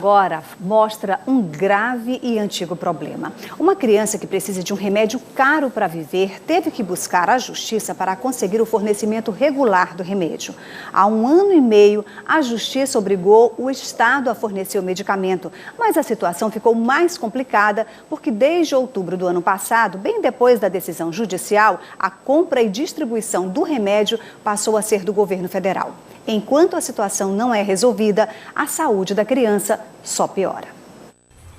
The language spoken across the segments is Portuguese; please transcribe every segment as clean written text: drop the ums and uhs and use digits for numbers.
Agora mostra um grave e antigo problema. Uma criança que precisa de um remédio caro para viver teve que buscar a justiça para conseguir o fornecimento regular do remédio. Há 1 ano e meio, a justiça obrigou o Estado a fornecer o medicamento, mas a situação ficou mais complicada porque desde outubro do ano passado, bem depois da decisão judicial, a compra e distribuição do remédio passou a ser do governo federal. Enquanto a situação não é resolvida, a saúde da criança só piora.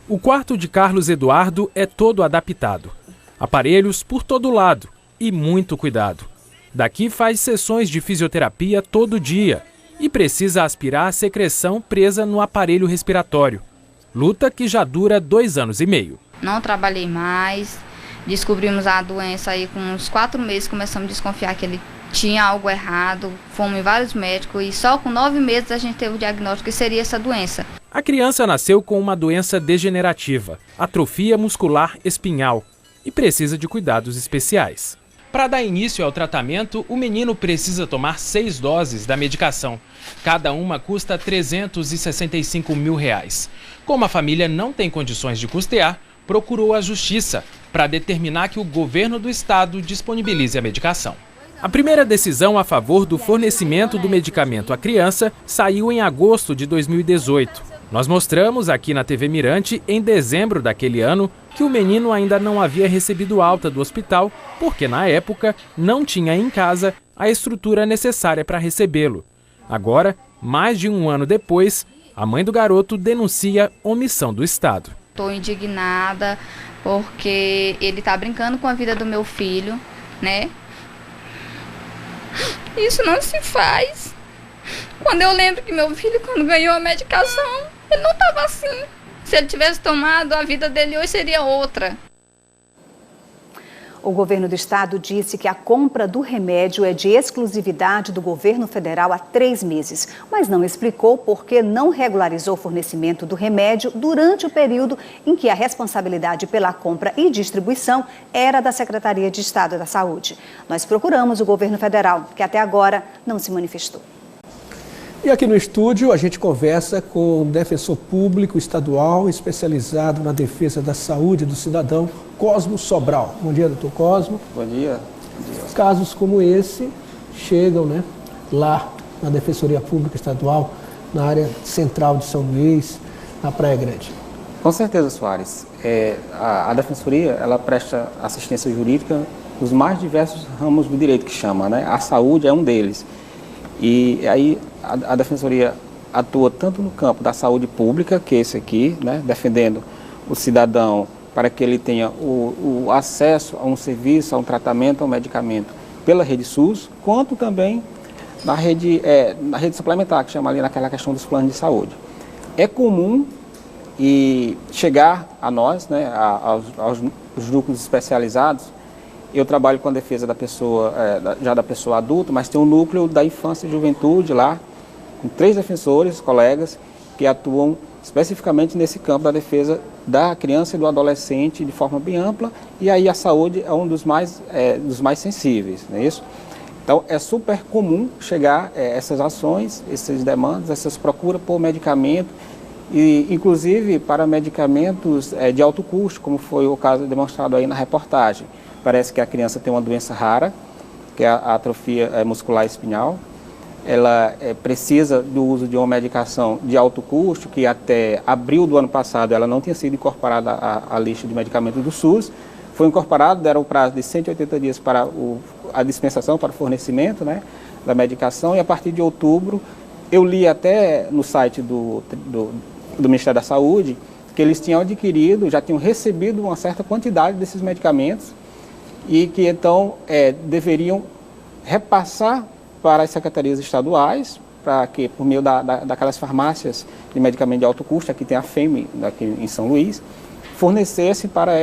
O quarto de Carlos Eduardo é todo adaptado. Aparelhos por todo lado e muito cuidado. Daqui faz sessões de fisioterapia todo dia e precisa aspirar a secreção presa no aparelho respiratório. Luta que já dura 2 anos e meio. Não trabalhei mais, descobrimos a doença aí com uns 4 meses, começamos a desconfiar que ele tinha algo errado, fomos em vários médicos e só com 9 meses a gente teve o diagnóstico que seria essa doença. A criança nasceu com uma doença degenerativa, atrofia muscular espinhal, e precisa de cuidados especiais. Para dar início ao tratamento, o menino precisa tomar 6 doses da medicação. Cada uma custa R$ 365 mil. Como a família não tem condições de custear, procurou a justiça para determinar que o governo do estado disponibilize a medicação. A primeira decisão a favor do fornecimento do medicamento à criança saiu em agosto de 2018. Nós mostramos aqui na TV Mirante, em dezembro daquele ano, que o menino ainda não havia recebido alta do hospital, porque na época não tinha em casa a estrutura necessária para recebê-lo. Agora, mais de 1 ano depois, a mãe do garoto denuncia omissão do Estado. Estou indignada porque ele está brincando com a vida do meu filho, né? Isso não se faz. Quando eu lembro que meu filho, quando ganhou a medicação, ele não estava assim. Se ele tivesse tomado, a vida dele hoje seria outra. O governo do estado disse que a compra do remédio é de exclusividade do governo federal há 3 meses, mas não explicou por que não regularizou o fornecimento do remédio durante o período em que a responsabilidade pela compra e distribuição era da Secretaria de Estado da Saúde. Nós procuramos o governo federal, que até agora não se manifestou. E aqui no estúdio a gente conversa com um defensor público estadual especializado na defesa da saúde do cidadão, Cosmo Sobral. Bom dia, doutor Cosmo. Bom dia. Casos como esse chegam, lá na Defensoria Pública Estadual, na área central de São Luís, na Praia Grande. Com certeza, Soares. A Defensoria ela presta assistência jurídica nos mais diversos ramos do direito que chama, né? A saúde é um deles. E aí a Defensoria atua tanto no campo da saúde pública, que é esse aqui, né? Defendendo o cidadão para que ele tenha o acesso a um serviço, a um tratamento, a um medicamento pela rede SUS, quanto também na rede suplementar, que chama ali naquela questão dos planos de saúde. É comum chegar a nós, né, aos núcleos especializados. Eu trabalho com a defesa da pessoa, já da pessoa adulta, mas tem um núcleo da infância e juventude lá, com 3 defensores, colegas, que atuam especificamente nesse campo da defesa da criança e do adolescente de forma bem ampla, e aí a saúde é um dos mais sensíveis, não é isso? Então é super comum chegar essas ações, essas demandas, essas procuras por medicamento, e inclusive para medicamentos de alto custo, como foi o caso demonstrado aí na reportagem. Parece que a criança tem uma doença rara, que é a atrofia muscular espinhal. Ela precisa do uso de uma medicação de alto custo, que até abril do ano passado ela não tinha sido incorporada à lista de medicamentos do SUS. Foi incorporado, deram o prazo de 180 dias para a dispensação, para o fornecimento, né, da medicação, e a partir de outubro, eu li até no site do Ministério da Saúde, que eles tinham adquirido, já tinham recebido uma certa quantidade desses medicamentos, e que então deveriam repassar para as secretarias estaduais, para que, por meio daquelas farmácias de medicamento de alto custo, aqui tem a FEME, aqui em São Luís, fornecesse para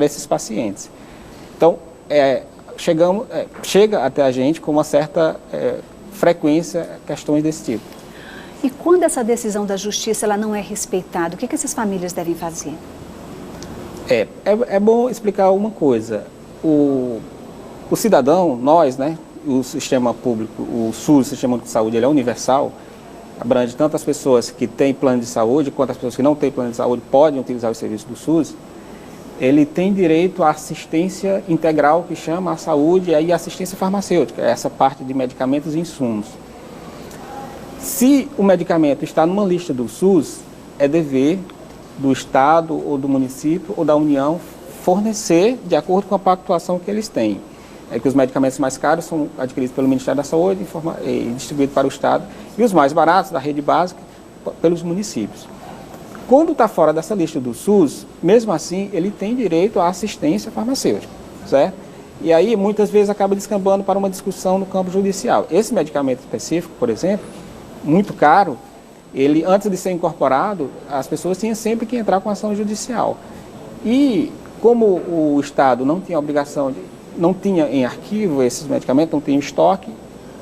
esses pacientes. Então, chega até a gente com uma certa frequência questões desse tipo. E quando essa decisão da justiça ela não é respeitada, o que essas famílias devem fazer? É bom explicar uma coisa. O cidadão, nós, né, o sistema público, o SUS, o Sistema de Saúde, ele é universal. abrange tanto as pessoas que têm plano de saúde, quanto as pessoas que não têm plano de saúde podem utilizar os serviços do SUS, ele tem direito à assistência integral, que chama a saúde, e aí assistência farmacêutica, essa parte de medicamentos e insumos. Se o medicamento está numa lista do SUS, é dever do Estado ou do município ou da União fornecer de acordo com a pactuação que eles têm. É que os medicamentos mais caros são adquiridos pelo Ministério da Saúde e distribuídos para o Estado, e os mais baratos, da rede básica, pelos municípios. Quando está fora dessa lista do SUS, mesmo assim, ele tem direito à assistência farmacêutica, certo? E aí, muitas vezes, acaba descambando para uma discussão no campo judicial. Esse medicamento específico, por exemplo, muito caro, ele, antes de ser incorporado, as pessoas tinham sempre que entrar com ação judicial. E, como o Estado não tinha obrigação, não tinha em arquivo esses medicamentos, não tinha em estoque,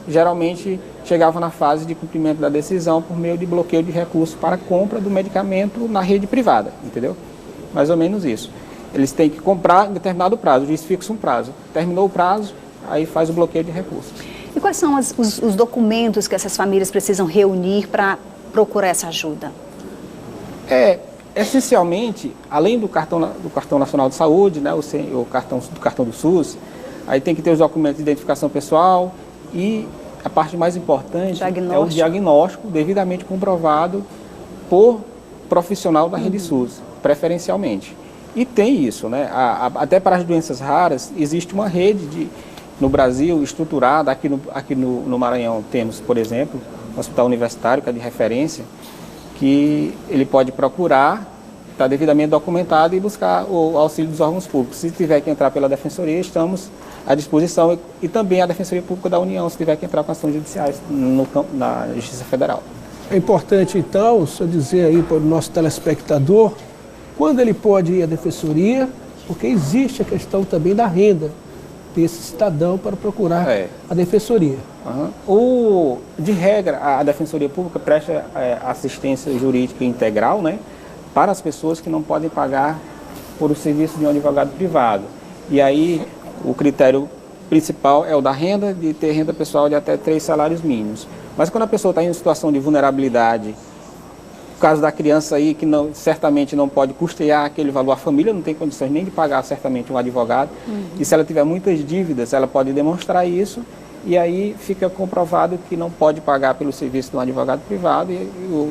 geralmente chegava na fase de cumprimento da decisão por meio de bloqueio de recursos para a compra do medicamento na rede privada, entendeu? Mais ou menos isso. Eles têm que comprar em determinado prazo, o juiz fixa um prazo. Terminou o prazo, aí faz o bloqueio de recursos. E quais são os documentos que essas famílias precisam reunir para procurar essa ajuda? Essencialmente, além do cartão nacional de saúde, né, o cartão do SUS, aí tem que ter os documentos de identificação pessoal e a parte mais importante é o diagnóstico devidamente comprovado por profissional da rede SUS, preferencialmente. E tem isso, né? Até para as doenças raras, existe uma rede no Brasil estruturada. Aqui no Maranhão temos, por exemplo, um hospital universitário que é de referência, que ele pode procurar, está devidamente documentado e buscar o auxílio dos órgãos públicos. Se tiver que entrar pela Defensoria, estamos à disposição, e também a Defensoria Pública da União, se tiver que entrar com ações judiciais na Justiça Federal. É importante, então, o senhor dizer aí para o nosso telespectador quando ele pode ir à Defensoria, porque existe a questão também da renda desse cidadão para procurar a Defensoria. De regra, a Defensoria Pública presta assistência jurídica integral, né, para as pessoas que não podem pagar por o serviço de um advogado privado. E aí o critério principal é o da renda, de ter renda pessoal de até 3 salários mínimos. Mas quando a pessoa está em situação de vulnerabilidade, no caso da criança aí que certamente não pode custear aquele valor, a família não tem condições nem de pagar certamente um advogado, e se ela tiver muitas dívidas, ela pode demonstrar isso, e aí fica comprovado que não pode pagar pelo serviço de um advogado privado,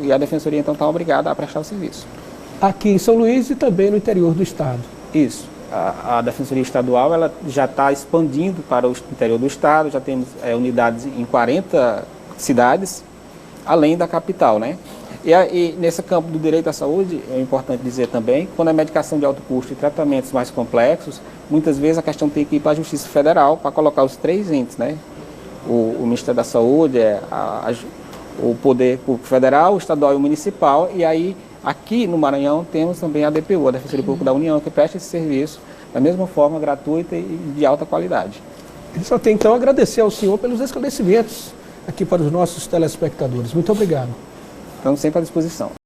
e a Defensoria então está obrigada a prestar o serviço. Aqui em São Luís e também no interior do estado. Isso. A Defensoria Estadual ela já está expandindo para o interior do estado, já temos unidades em 40 cidades, além da capital, né? E nesse campo do direito à saúde, é importante dizer também, quando é medicação de alto custo e tratamentos mais complexos, muitas vezes a questão tem que ir para a Justiça Federal para colocar os 3 entes, né? O Ministério da Saúde, o Poder Público Federal, o Estadual e o Municipal, e aí aqui no Maranhão temos também a DPU, a Defensoria Pública da União, que presta esse serviço da mesma forma, gratuita e de alta qualidade. Eu só tenho então a agradecer ao senhor pelos esclarecimentos aqui para os nossos telespectadores. Muito obrigado. Estamos sempre à disposição.